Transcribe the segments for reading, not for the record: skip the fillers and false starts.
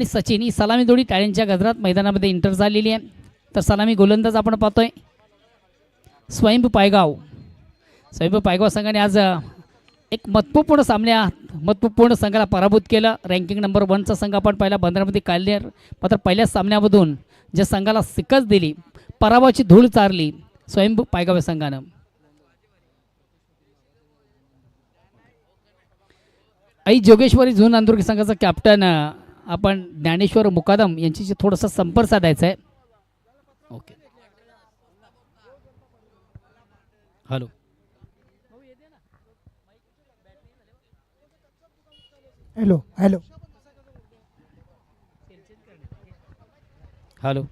आणि सचिन ही सलामी जोडी टाळ्यांच्या गजरात मैदानामध्ये इंटर झालेली आहे. तर सलामी गोलंदाज आपण पाहतोय स्वयंभू पायगाव. स्वयंभू पायगाव संघाने आज एक महत्त्वपूर्ण संघाला पराभूत केलं. रँकिंग नंबर 1चा संघ आपण पहिला बंदरामध्ये काढले, मात्र पहिल्याच सामन्यामधून ज्या संघाला शिकस्त दिली, पराभवाची धूळ चारली स्वयंभू पायगाव संघानं. आई जोगेश्वरी झून अंदुर्गी संघाचा कॅप्टन आपण ज्ञानेश्वर मुकादम यांच्याशी थोडासा संपर्क साधायचा आहे. Okay, hello hello hello hello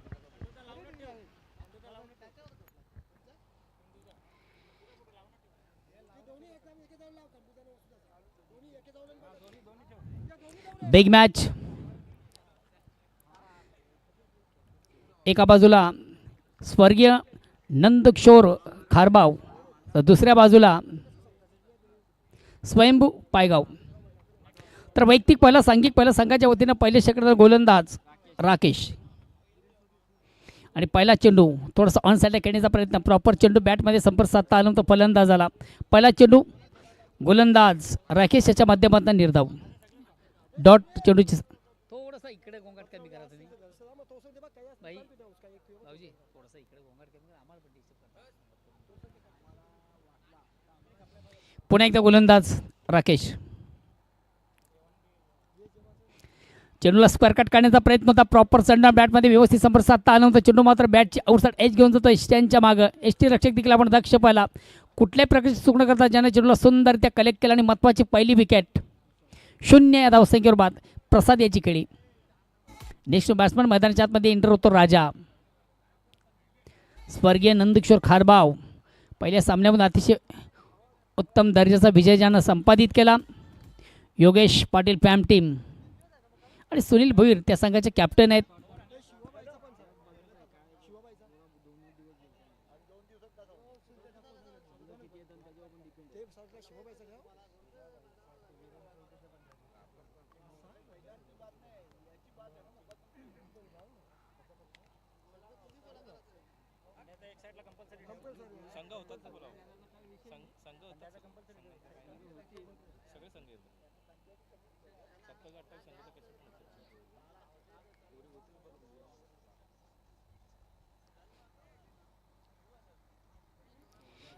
big match. एका बाजूला स्वर्गीय नंदकिशोर खारबाव, तर दुसऱ्या बाजूला स्वयंभू पायगाव. तर वैयक्तिक पहिला संघाच्या वतीनं पहिले षटकार गोलंदाज राकेश आणि पहिला चेंडू थोडासा ऑन साईडला खेळण्याचा प्रयत्न, प्रॉपर चेंडू बॅटमध्ये संपर्क साधता आला तो फलंदाज आला. पहिला चेंडू गोलंदाज राकेश याच्या माध्यमातून निर्धाव. डॉट चेंडूची थोडासा इकडे गोंगाट कमी करा तुम्ही भाई, भाऊजी थोडासा इकडे गोंगाट कमी करा, आम्हाला पण डिस्टर्ब करा. पुन्हा एकदा गोलंदाज राकेश. चेंडूला स्क्वेअर कट करण्याचा प्रयत्न होता, प्रॉपर चेंडू बॅटमध्ये व्यवस्थित संपर्क साधता आला होता. चेंडू मात्र बॅटची आउटसाइड एज घेऊन जातो स्टँडच्या मागं. एसटी रक्षक देखील आपण दक्ष पाहिला, कुठल्याही प्रकारची चूक न करता ज्याने चेंडूला सुंदरत्या कलेक्ट केला आणि महत्त्वाची पहिली विकेट 0 या धावसंख्येवर बाद प्रसाद याची खेळी. नेक्स्ट बॅट्समन मैदानाच्या आतमध्ये एंटर होतो राजा. स्वर्गीय नंदकिशोर खारबाव पहिल्या सामन्यामध्ये अतिशय उत्तम दर्जाचा विजय ज्यानं संपादित केला. योगेश पाटील फॅम टीम आणि सुनील भोईर त्या संघाचे कॅप्टन आहेत.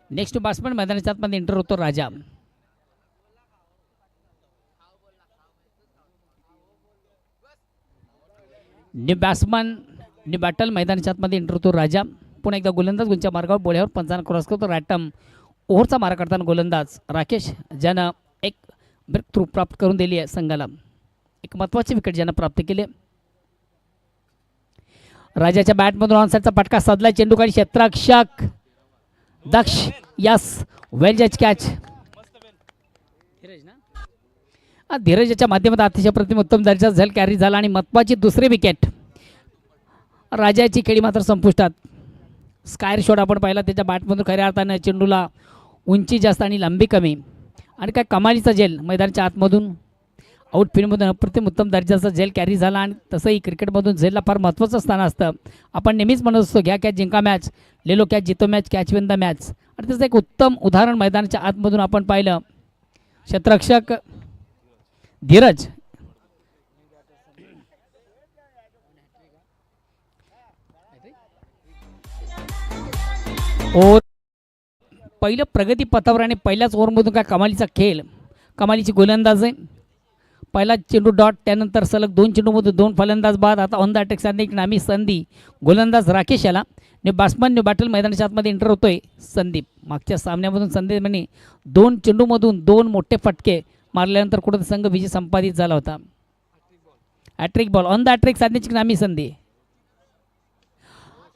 नेक्स्ट बॅट्समन मैदानाच्या आतमध्ये एंटर होतो राजा. न्यू बॅट्समन न्यू बॅटल मैदानाच्या आतमध्ये एंटर होतो राजा. पुन्हा एकदा गोलंदाज गुंच्या मार्गावर बोळ्यावर पंचांना क्रॉस करतो. रॅटम ओव्हरचा मारा करताना गोलंदाज राकेश ज्यानं एक ब्रेक थ्रू प्राप्त करून दिली आहे संघाला. एक महत्त्वाची विकेट ज्यानं प्राप्त केली. राजाच्या बॅटमधून ऑनसाईडचा फटका साधला. चेंडू काढी क्षेत्ररक्षक दक्ष यस वेल जज कॅच. धीरजच्या माध्यमातून अतिशय प्रतिम उत्तम दर्जाचा झेल कॅरी झाला आणि महत्त्वाची दुसरी विकेट. राजाची खेळी मात्र संपुष्टात. स्कायर शॉट आपण पाहिला त्याच्या बॅटमधून खऱ्या अर्थानं चेंडूला उंची जास्त आणि लांबी कमी आणि काय कमालीचा झेल मैदानाच्या आतमधून आउटफील्डमधून अप्रतिम उत्तम दर्जाचा झेल कॅरी झाला. आणि तसंही क्रिकेटमधून झेलला फार महत्त्वाचं स्थान असतं. आपण नेहमीच म्हणत असतो घ्या कॅच जिंका मॅच, लेलो कॅच जितो match, catch win the match. आणि त्याचं एक उत्तम उदाहरण मैदानाच्या आतमधून आपण पाहिलं. क्षेत्ररक्षक धीरज ओव्हर पहिलं प्रगती पथावर आणि पहिल्याच ओव्हरमधून काय कमालीचा खेळ, कमालीची गोलंदाज आहे. पहिला चेंडू डॉट, त्यानंतर सलग 2 चेंडूमधून 2 फलंदाज बाद. आता ऑन द अटॅक साधणे एक नामी संधी गोलंदाज राकेश याला. न्यू बॅट्समन न्यू बॅटल मैदानाच्या आतमध्ये एंटर होतोय संदीप. मागच्या सामन्यामधून संदीप यांनी 2 चेंडूमधून 2 मोठे फटके मारल्यानंतर कुठं संघ विजय संपादित झाला होता. Hat trick ball on the hat trick साधण्याची नामी संधी.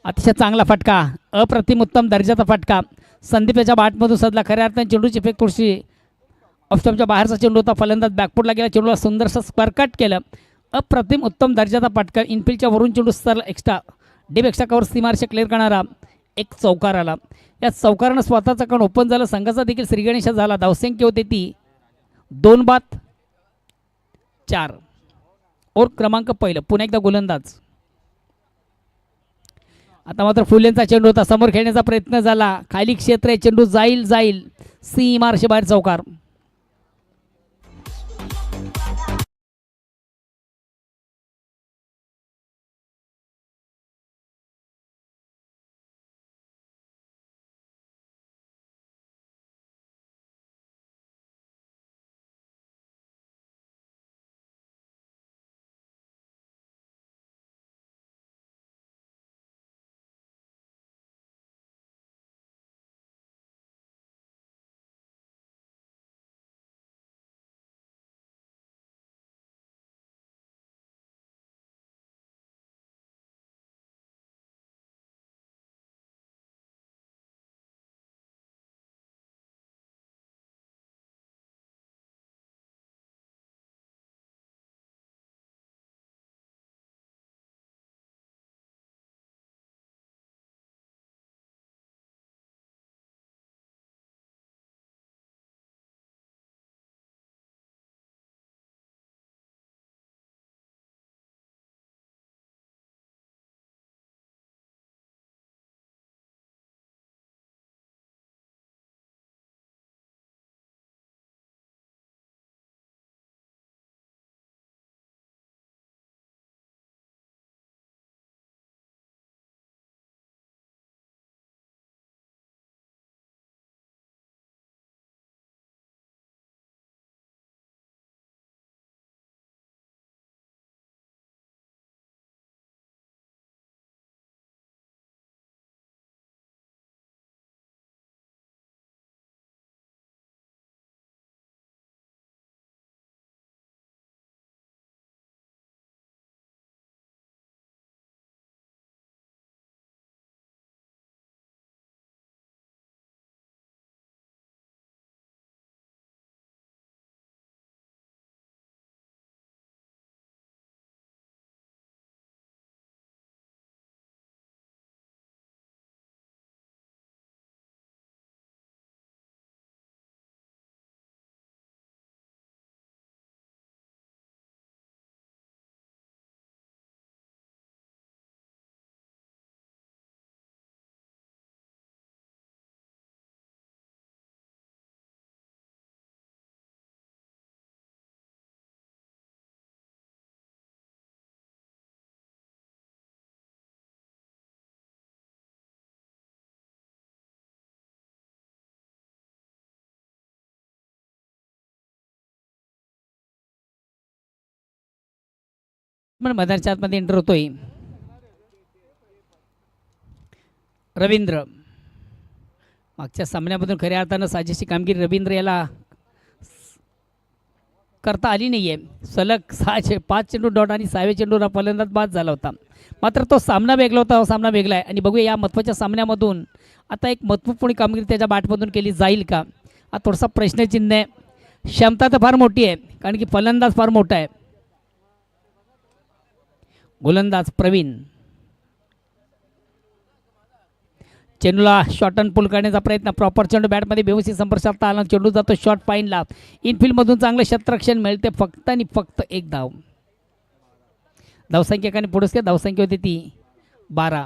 अतिशय चांगला फटका, अप्रतिम उत्तम दर्जाचा फटका संदीप याच्या बॅटमधून सदला. खऱ्या अर्थाने चेंडूची फेक थोडीशी ऑफस्टॉपच्या बाहेरचा चेंडू होता. फलंदाज बॅकफुटला गेला, चेंडूला सुंदरसं स्क्वेअर कट केलं. अप्रतिम उत्तम दर्जाचा फटका. इनफिल्डच्या वरून चेंडू sir extra deep extra cover सीमारेषा क्लिअर करणारा एक चौकार आला. या चौकारानं स्वतःचा कण ओपन झालं. संघाचा देखील श्रीगणेश झाला. धावसंख्या होती ती 2 बाद 4. ओव्हर क्रमांक पहिलं. पुन्हा एकदा गोलंदाज. आता मात्र फुलेंचा चेंडू होता, समोर खेळण्याचा प्रयत्न झाला, खाली क्षेत्र आहे, चेंडू जाईल जाईल सीमारशे बाहेर चौकार. पण मैदानाच्या आतमध्ये एंटर होतोय रवींद्र. मागच्या सामन्यामधून खऱ्या अर्थानं साजेशी कामगिरी रवींद्र याला करता आली नाही आहे. सलग 5 चेंडू डॉट आणि 6व्या चेंडूला फलंदाज बाद झाला होता. मात्र तो सामना वेगळा होता, हा सामना वेगळा आहे. आणि बघूया या महत्त्वाच्या सामन्यामधून आता एक महत्त्वपूर्ण कामगिरी त्याच्या बॅटमधून केली जाईल का, हा थोडासा प्रश्नचिन्ह आहे. क्षमता तर फार मोठी आहे, कारण की फलंदाज फार मोठा आहे. गोलंदाज प्रवीण. चेंडूला शॉर्ट अँड पुल करण्याचा प्रयत्न, प्रॉपर चेंडू बॅटमध्ये व्यवस्थित संपर्कात आला, चेंडू जातो शॉर्ट पाईनला. इनफिल्डमधून चांगलं क्षेत्ररक्षण मिळते, फक्त आणि फक्त एक धाव. धावसंख्या एकाने पुढेच काय धावसंख्या होती ती 12.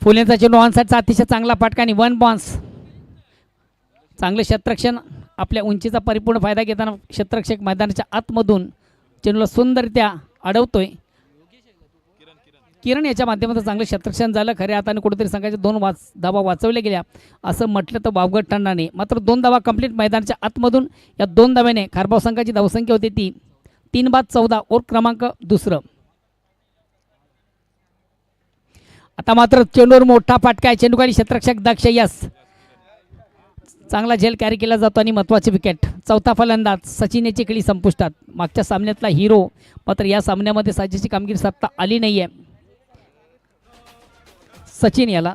फुलेचा चेंडू ऑन साईडचा अतिशय चांगला फटका आणि 1 बॉन्स. चांगले क्षेत्ररक्षण, आपल्या उंचीचा परिपूर्ण फायदा घेताना क्षेत्ररक्षक मैदानाच्या आतमधून चेंडूला सुंदररित्या अडवतोय. किरण याच्या माध्यमातून चांगलं क्षेत्ररक्षण झालं. खऱ्या हाताने कुठेतरी संघाच्या 2 धावा वाचवल्या गेल्या असं म्हटलं तर वावगं ठरणार नाही. मात्र 2 धावा कंप्लीट मैदानाच्या आतमधून. या 2 धाव्याने खारबाव संघाची धावसंख्या होती ती 3/14. ओव्हर क्रमांक 2. आता मात्र चेंडूवर मोठा फटका आहे. चेंडूखाली क्षेत्ररक्षक दक्ष यस. चांगला झेल कॅरी केला जातो आणि महत्त्वाची विकेट. चौथा फलंदाज सचिन याची खेळी संपुष्टात. मागच्या सामन्यातला हिरो, मात्र या सामन्यामध्ये साजेशी कामगिरी साधता आली नाही आहे. सचिन याला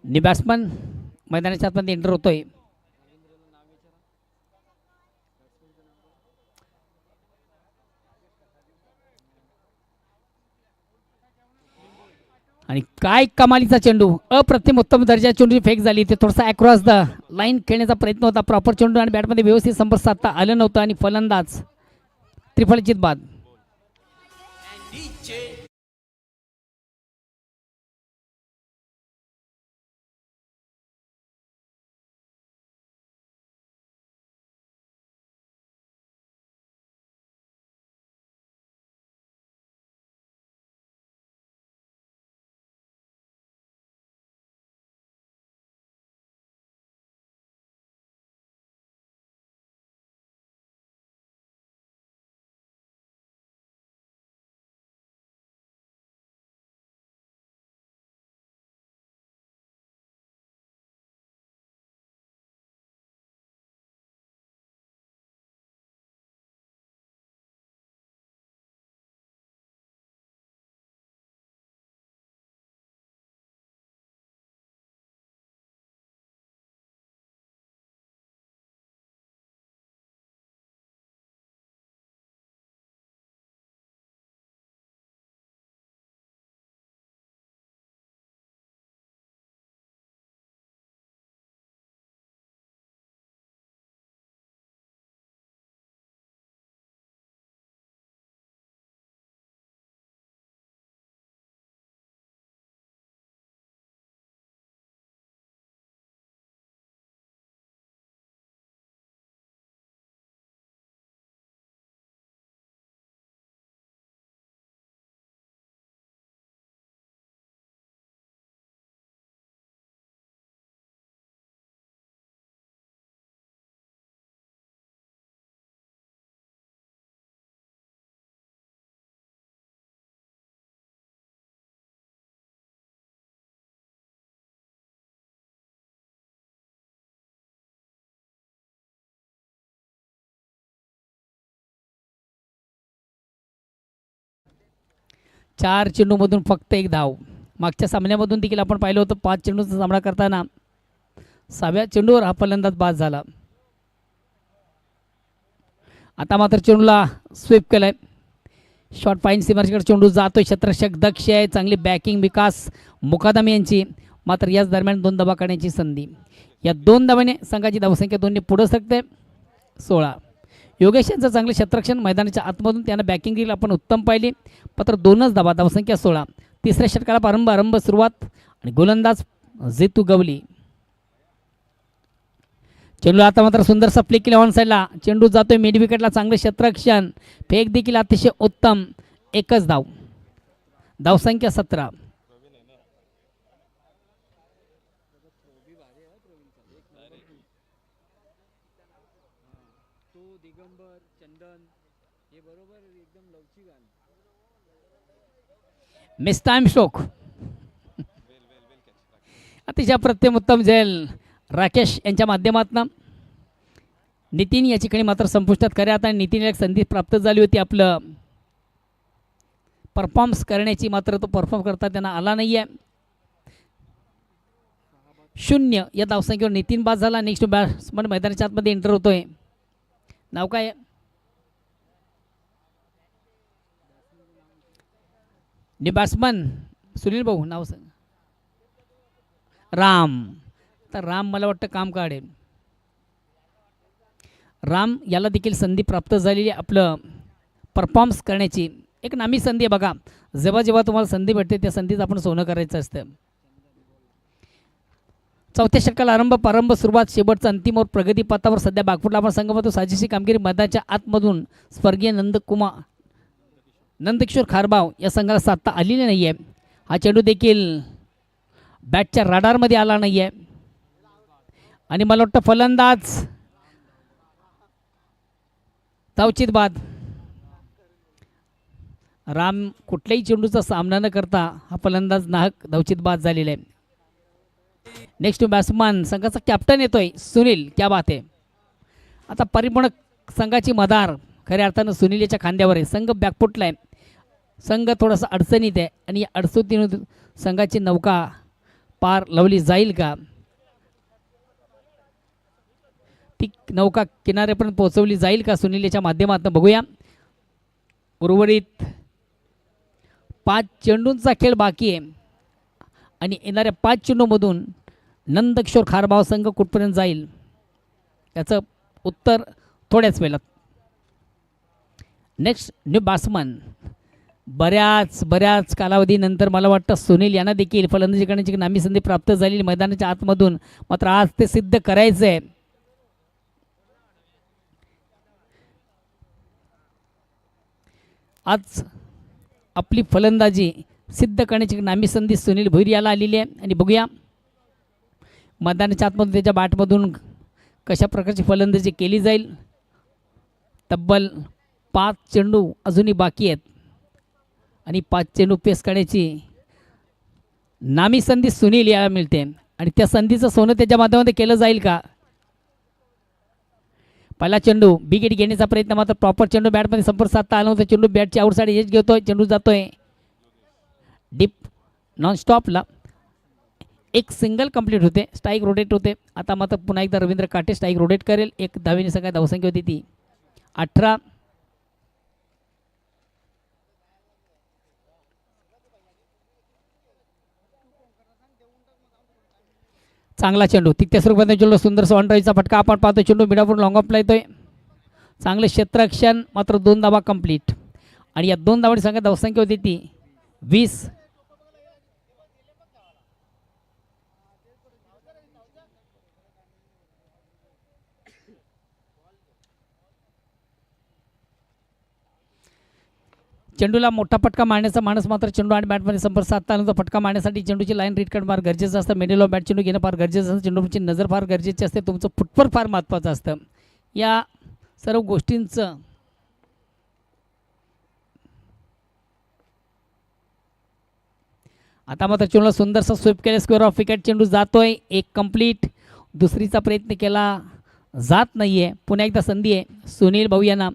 न्यू बॅट्समन मैदानाच्या आतमध्ये एंटर होतोय. आणि काय कमालीचा चेंडू, अप्रतिम उत्तम दर्जा चेंडूची फेक झाली. ते थोडासा अक्रॉस द लाईन खेळण्याचा प्रयत्न होता. प्रॉपर चेंडू आणि बॅटमध्ये व्यवस्थित संपर्क साधता आलं नव्हतं आणि फलंदाज त्रिफळचित बाद. चार चेंडूमधून फक्त एक धाव. मागच्या सामन्यामधून देखील आपण पाहिलं होतं 5 चेंडूचा सामना करताना 6व्या चेंडूवर हा फलंदाज बाद झाला. आता मात्र चेंडूला स्वीप केलाय. शॉर्ट फाईन सीमारेषेकडे चेंडू जातोय. क्षेत्ररक्षक दक्ष आहे. चांगली बॅकिंग विकास मुकादम यांची. मात्र याच दरम्यान 2 धावा काढण्याची संधी. या 2 धावाने संघाची धावसंख्या 2ने पुढे सरकते 16. योगेश यांचं चांगले क्षेत्ररक्षण मैदानाच्या आतमधून त्यांना बॅकिंग दिली आपण उत्तम पाहिली. मात्र 2च धावा, धावसंख्या 16. तिसऱ्या षटकाला आरंभ सुरुवात आणि गोलंदाज जेतू गवली. चेंडू आता मात्र सुंदर सप्ली केली ऑन साईडला. चेंडू जातोय मिड विकेटला. चांगले क्षेत्ररक्षण, फेक देखील अतिशय उत्तम. एकच धाव, धावसंख्या 17. Miss time stroke. अतिशय अप्रतिम उत्तम झेल राकेश यांच्या माध्यमातून. नितीन याची खेळी मात्र संपुष्टात खऱ्या आता नितीनला एक संधी प्राप्त झाली होती आपलं परफॉर्मन्स करण्याची. मात्र तो परफॉर्म करता त्यांना आला नाही आहे. 0 या धावसंख्येवर नितीन बाद झाला. नेक्स्ट बॅट्समन मैदानाच्या आतमध्ये एंटर होतोय. नाव काय? न्यू बॅट्समन सुनील भाऊ नाव सांग. राम. तर राम मला वाटतं काम काढेल. राम याला देखील संधी प्राप्त झालेली आपलं परफॉर्मन्स करण्याची. एक नामी संधी आहे बघा. जेव्हा जेव्हा तुम्हाला संधी भेटते त्या संधीच आपण सोनं करायचं असतं. चौथ्या षटकाला प्रारंभ सुरुवात शेवटचा अंतिम ओव्हर प्रगतीपथावर सध्या बागपूरला आपण संघ पाहतो. साजेशी कामगिरी मैदानाच्या आतमधून स्वर्गीय नंदकिशोर खारबाव या संघाला साधता आलेली नाही आहे. हा चेंडू देखील बॅटच्या राडारमध्ये आला नाही आहे आणि मला वाटतं फलंदाज धावचित बाद. राम कुठल्याही चेंडूचा सामना न करता हा फलंदाज नाहक धावचित बाद झालेला आहे. नेक्स्ट बॅट्समन संघाचा कॅप्टन येतोय सुनील. क्या बात आहे. आता परिपूर्ण संघाची मदार खऱ्या अर्थानं सुनील याच्या खांद्यावर आहे. संघ बॅकफुटला आहे. संघ थोडासा अडचणीत आहे आणि या अडचणीतून संघाची नौका पार लावली जाईल का, ती नौका किनाऱ्यापर्यंत पोहोचवली जाईल का सुनील याच्या माध्यमातून बघूया. उर्वरित 5 चेंडूंचा खेळ बाकी आहे आणि येणाऱ्या 5 चेंडूमधून नंदकिशोर खारबाव संघ कुठपर्यंत जाईल याचं उत्तर थोड्याच वेळात. Next new batsman. बऱ्याच कालावधीनंतर मला वाटतं सुनील यांना देखील फलंदाजी करण्याची नामी संधी प्राप्त झालेली मैदानाच्या आतमधून. मात्र आज ते सिद्ध करायचं आहे. आज आपली फलंदाजी सिद्ध करण्याची नामी संधी सुनील भोईर याला आलेली आहे आणि बघूया मैदानाच्या आतमधून त्याच्या बॅटमधून कशा प्रकारची फलंदाजी केली जाईल. तब्बल 5 चेंडू अजूनही बाकी आहेत आणि 5 चेंडू पेस करण्याची नामी संधी सुनील याला मिळते आणि त्या संधीचं सोनं त्याच्या माध्यमातून केलं जाईल का. पहिला चेंडू बिग हिट घेण्याचा प्रयत्न, मात्र प्रॉपर चेंडू बॅटमध्ये संपर्क साधता आला नव्हता. चेंडू बॅटची आउटसाईड एज घेतोय. चेंडू जातोय डीप नॉन स्टॉपला. एक सिंगल कंप्लीट होते. स्ट्राईक रोटेट होते. आता मात्र पुन्हा एकदा रवींद्र काटे स्ट्राईक रोटेट करेल. 1 धावेने सगळ्यात धावसंख्या होती ती 18. चांगला चेंडू तितक्या स्वरूपात चेंडू सुंदर ऑन ड्राईव्हचा फटका आपण पाहतो. चेंडू मिडापूर लॉंग ऑफला येतोय. चांगलं क्षेत्ररक्षण, मात्र 2 धावा कंप्लीट आणि या 2 धावांनी सगळ्यात धावसंख्या होती ती 20. चेंडूला मोठा फटका मारण्याचा माणूस मात्र चेंडू आणि बॅटमध्ये संपर्क साधता आला. फटका मारण्यासाठी चेंडूची लाईन रीड करणं फार गरजेचं असतं. मिडल ऑफ बॅट चेंडू घेणं फार गरजेचं असतं. चेंडूची नजर फार गरजेची असते. तुमचं फुटवर्क फार महत्त्वाचं असतं. या सर्व गोष्टींचं आता मात्र चेंडूला सुंदरसा स्वीप केला. Square of wicket. चेंडू जातोय. 1 कंप्लीट. दुसरीचा प्रयत्न केला जात नाहीये. पुन्हा एकदा संधी आहे सुनील भाऊ यांना.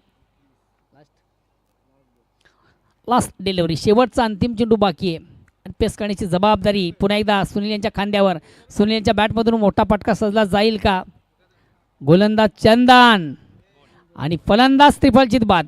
लास्ट डिलिव्हरी, शेवटचा अंतिम चेंडू बाकी आहे. पेस करण्याची जबाबदारी पुन्हा एकदा सुनील यांच्या खांद्यावर. सुनील यांच्या बॅटमधून मोठा फटका सजला जाईल का. गोलंदाज चंदन आणि फलंदाज त्रिफलचित बाद.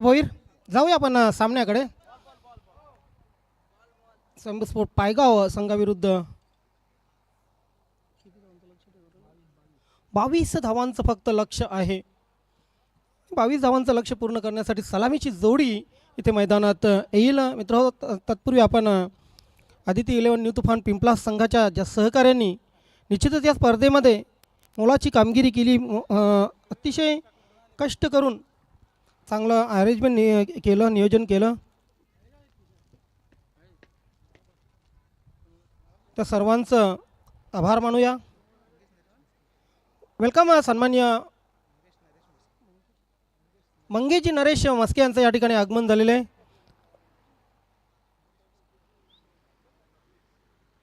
भोईर जाऊया आपण सामन्याकडे. संबस्फोट पायगाव संघाविरुद्ध 22 धावांचं फक्त लक्ष आहे. 22 धावांचं लक्ष पूर्ण करण्यासाठी सलामीची जोडी इथे मैदानात येईल. मित्र तत्पूर्वी आपण आदिती 11 न्यू तुफान पिंपला संघाच्या ज्या सहकार्यांनी निश्चितच या स्पर्धेमध्ये मोलाची कामगिरी केली, अतिशय कष्ट करून चांगलं अरेंजमेंट केलं, नियोजन केलं. त्या सर्वांचं आभार मानूया. वेलकम सन्मान्य मंगेशजी नरेश मस्के यांचं या ठिकाणी आगमन झालेलं आहे.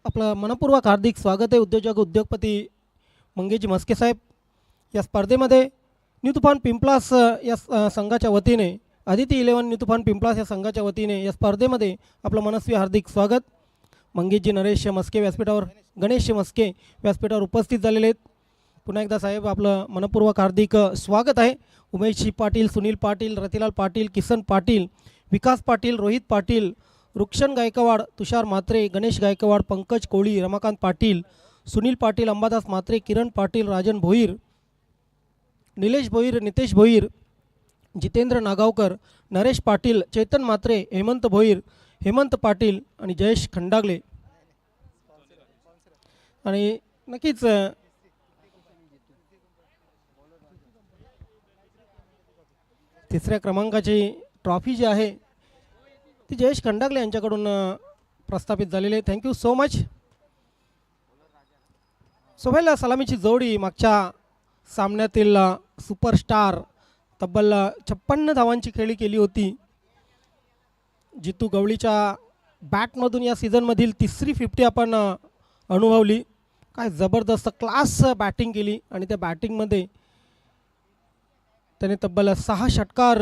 आपलं मनपूर्वक हार्दिक स्वागत आहे. उद्योजक उद्योगपती मंगेशजी मस्के साहेब या स्पर्धेमध्ये न्यू तुफान पिंपलास या संघाच्या वतीने, आदिती 11 न्यू तुफान पिंपलास या संघाच्या वतीने या स्पर्धेमध्ये आपलं मनस्वी हार्दिक स्वागत. मंगेशजी नरेश मस्के व्यासपीठावर, गणेश मस्के व्यासपीठावर उपस्थित झालेले आहेत. पुन्हा एकदा साहेब आपलं मनपूर्वक हार्दिक स्वागत आहे. उमेशजी पाटील, सुनील पाटील, रतिलाल पाटील, किसन पाटील, विकास पाटील, रोहित पाटील, रुक्षण गायकवाड, तुषार म्हात्रे, गणेश गायकवाड, पंकज कोळी, रमाकांत पाटील, सुनील पाटील, अंबादास म्हात्रे, किरण पाटील, राजन भोईर, निलेश भोईर, नितेश भोईर, जितेंद्र नागावकर, नरेश पाटील, चेतन म्हात्रे, हेमंत भोईर, हेमंत पाटील आणि जयेश खंडागले. आणि नक्कीच तिसऱ्या क्रमांकाची ट्रॉफी जी आहे ती जयेश खंडागले यांच्याकडून प्रस्थापित झालेली आहे. Thank you so much. सोहेल सलामीची जोडी मागच्या सामन्यातील सुपरस्टार तब्बल 56 धावांची खेळी केली होती. जितू गवळीच्या बॅटमधून या सीझनमधील तिसरी 50 आपण अनुभवली. काय जबरदस्त क्लास बॅटिंग केली आणि त्या बॅटिंगमध्ये त्याने तब्बल 6 षटकार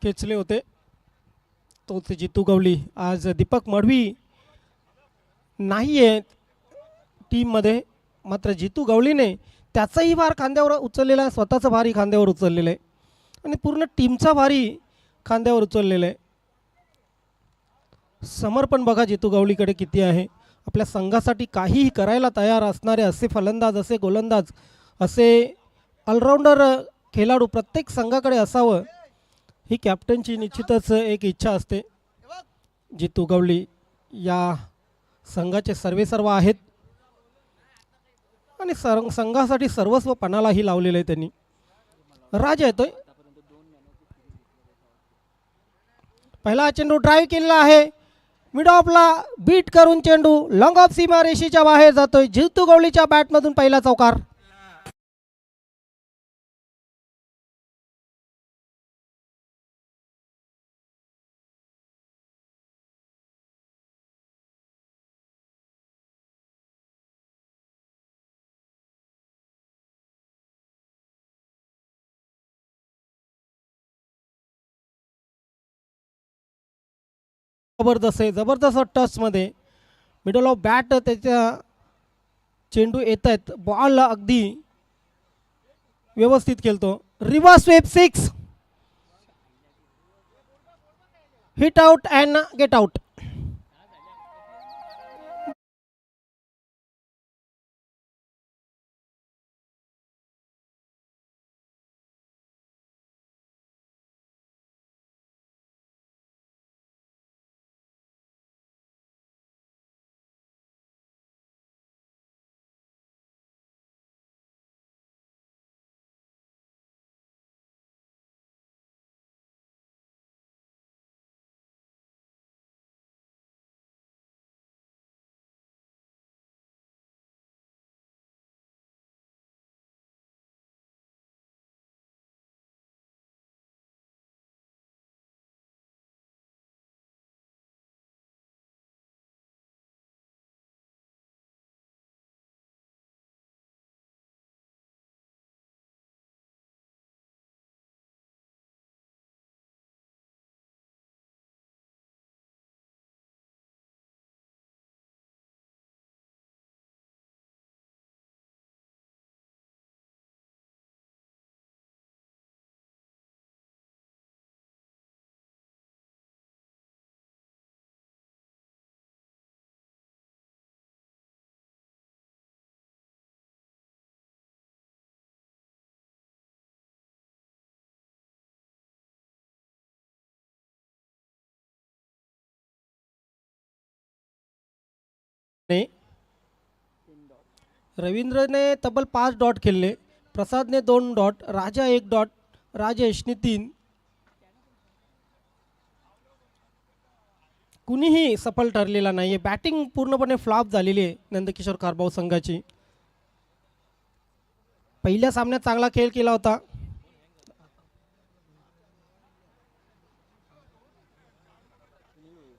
खेचले होते. तोच जितू गवळी. आज दीपक मडवी नाही आहे टीममध्ये, मात्र जितू गवळीने त्याचाही भार खांद्यावर उचललेला आहे, स्वतःचा भारही खांद्यावर उचललेला आहे आणि पूर्ण टीमचा भारी खांद्यावर उचललेला आहे. समर्पण बघा जितू गवळीकडे किती आहे. आपल्या संघासाठी काहीही करायला तयार असणारे असे फलंदाज, असे गोलंदाज, असे ऑलराऊंडर खेळाडू प्रत्येक संघाकडे असावं ही कॅप्टनची निश्चितच एक इच्छा असते. जितू गवळी या संघाचे सर्वेसर्व आहेत आणि संघासाठी सर्वस्व पणालाही लावलेलं आहे त्यांनी. राजा येतोय. पहिला चेंडू ड्राईव्ह केलेला आहे. मिड ऑफला बीट करून चेंडू लॉंग ऑफ सीमा रेषेच्या बाहेर जातोय. जितू गवळीच्या बॅटमधून पहिला चौकार. जबरदस्त आहे, जबरदस्त टचमध्ये मिडल ऑफ बॅट त्याच्या चेंडू येत आहेत. बॉल अगदी व्यवस्थित खेळतो. Reverse sweep 6, hit out and get out. रवींद्रने तब्बल 5 डॉट खेळले, प्रसादने 2 डॉट, राजा 1 डॉट, राजेशने 3. कुणीही सफल ठरलेला नाही आहे. बॅटिंग पूर्णपणे फ्लॉप झालेली आहे नंदकिशोर कारभाऊ संघाची. पहिल्या सामन्यात चांगला खेळ केला होता.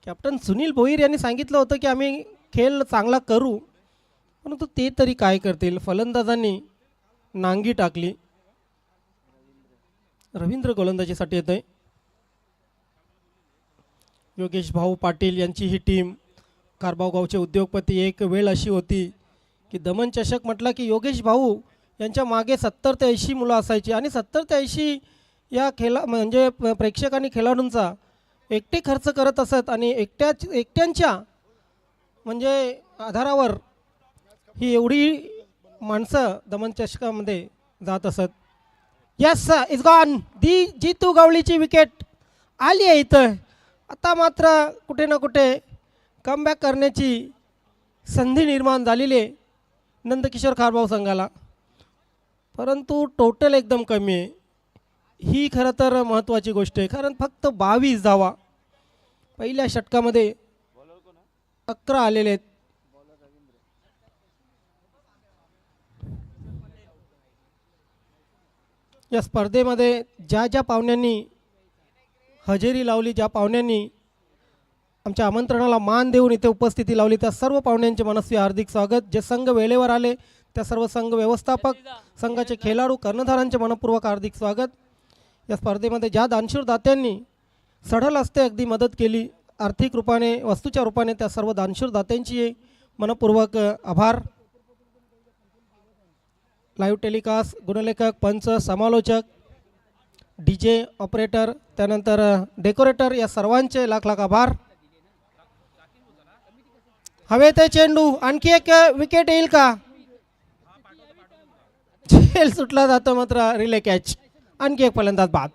कॅप्टन सुनील भोईर यांनी सांगितलं होतं की आम्ही खेळ चांगला करू, परंतु ते तरी काय करतील. फलंदाजांनी नांगी टाकली. रवींद्र गोलंदाजीसाठी येत आहे. योगेश भाऊ पाटील यांची ही टीम, कारभाव गावचे उद्योगपती. एक वेळ अशी होती की दमन चषक म्हटलं की योगेश भाऊ यांच्या मागे 70 ते 80 मुलं असायची आणि 70 ते 80 या म्हणजे प्रेक्षकांनी खेळाडूंचा एकटे खर्च करत असत आणि एकट्यांच्या म्हणजे आधारावर ही एवढी माणसं दमन चषकामध्ये जात असत. Yes is gone. जीतू गवळीची विकेट आली आहे इथं. आता मात्र कुठे ना कुठे कमबॅक करण्याची संधी निर्माण झालेली आहे नंदकिशोर कारभाऊ संघाला, परंतु टोटल एकदम कमी आहे. ही खरं तर महत्त्वाची गोष्ट आहे, कारण फक्त 22 धावा पहिल्या षटकामध्ये 11 आलेले आहेत. या स्पर्धेमध्ये ज्या ज्या पाहुण्यांनी हजेरी लावली, ज्या पाहुण्यांनी आमच्या आमंत्रणाला मान देऊन इथे उपस्थिती लावली, त्या सर्व पाहुण्यांचे मनस्वी हार्दिक स्वागत. जे संघ वेळेवर आले त्या सर्व संघ व्यवस्थापक, संघाचे खेळाडू, कर्णधारांचे मनपूर्वक हार्दिक स्वागत. या स्पर्धेमध्ये ज्या दानशूर दात्यांनी सढळ हस्ते अगदी मदत केली आर्थिक रूपाने, वस्तूच्या रूपाने, त्या सर्व दानशूर दात्यांची मनपूर्वक आभार. लाईव्ह टेलिकास्ट, गुणलेखक, पंच, समालोचक, DJ, ऑपरेटर, त्यानंतर डेकोरेटर, या सर्वांचे लाख लाख आभार. हवे ते चेंडू, आणखी एक विकेट येईल का? झेल सुटला जातो मात्र रिले कॅच. आणखी एक फलंदाज बाद.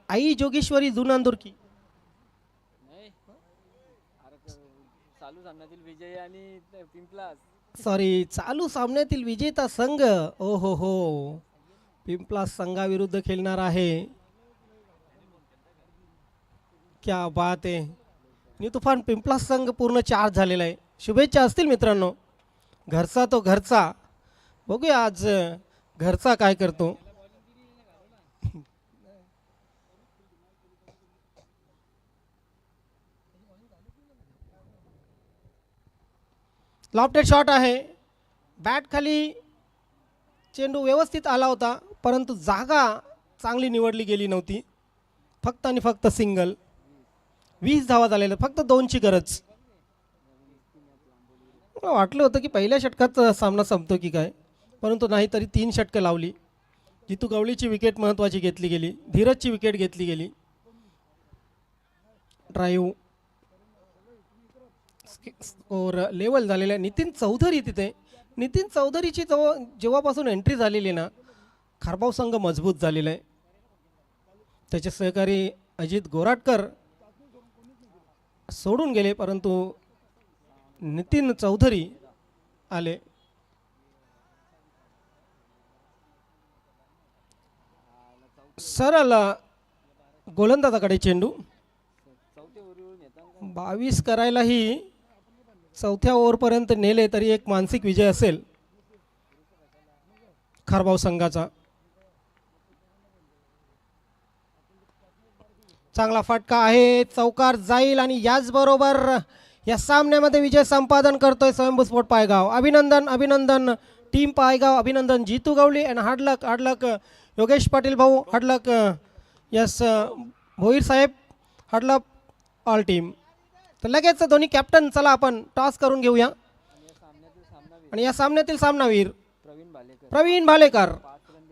आई जोगेश्वरी जुनांदुरकी. चालू सामन्यातील विजय आणि पिंपलास. सॉरी, चालू सामन्यातील विजेता संघ ओ हो पिंपलास संघाविरुद्ध खेळणार आहे. क्या बात आहे. न्यू तुफान पिंपलास संघ पूर्ण चार्ज झालेला आहे. शुभेच्छा असतील मित्रांनो. घरचा तो घरचा. बघूया आज घरचा काय करतो. लॉफ्टेड शॉट आहे. बॅट खाली चेंडू व्यवस्थित आला होता, परंतु जागा चांगली निवडली गेली नव्हती. फक्त आणि फक्त सिंगल. 20 धावा झालेल्या, फक्त 2ची गरज. मला वाटलं होतं की पहिल्या षटकात सामना संपतो की काय, परंतु नाही. तरी 3 षटकं लावली. जितू गवळीची विकेट महत्त्वाची घेतली गेली. धीरजची विकेट घेतली गेली. ड्राईव्ह स्कोर लेवल झालेला आहे. नितीन चौधरी तिथे. नितीन चौधरीची जेव्हापासून एंट्री झालेली ना, खारबाव संघ मजबूत झालेला आहे. त्याचे सहकारी अजित गोराटकर सोडून गेले, परंतु नितीन चौधरी आले. सरळ गोलंदाजाकडे चेंडू. 22 करायलाही 4थ्या ओव्हरपर्यंत नेले तरी एक मानसिक विजय असेल खारबाव संघाचा. चांगला फटका आहे. चौकार जाईल आणि याचबरोबर या सामन्यामध्ये विजय संपादन करतोय स्वयंभू स्पोर्ट पायगाव. अभिनंदन अभिनंदन टीम पायगाव. अभिनंदन जितू गवळी अँड हार्डलक हार्डलक योगेश पाटील भाऊ. हार्डलक यस भोईर साहेब. हार्डलक ऑल टीम. तर लगेच दोन्ही कॅप्टन चला आपण टॉस करून घेऊया. आणि या सामन्यातील सामनावीर प्रवीण भालेकर.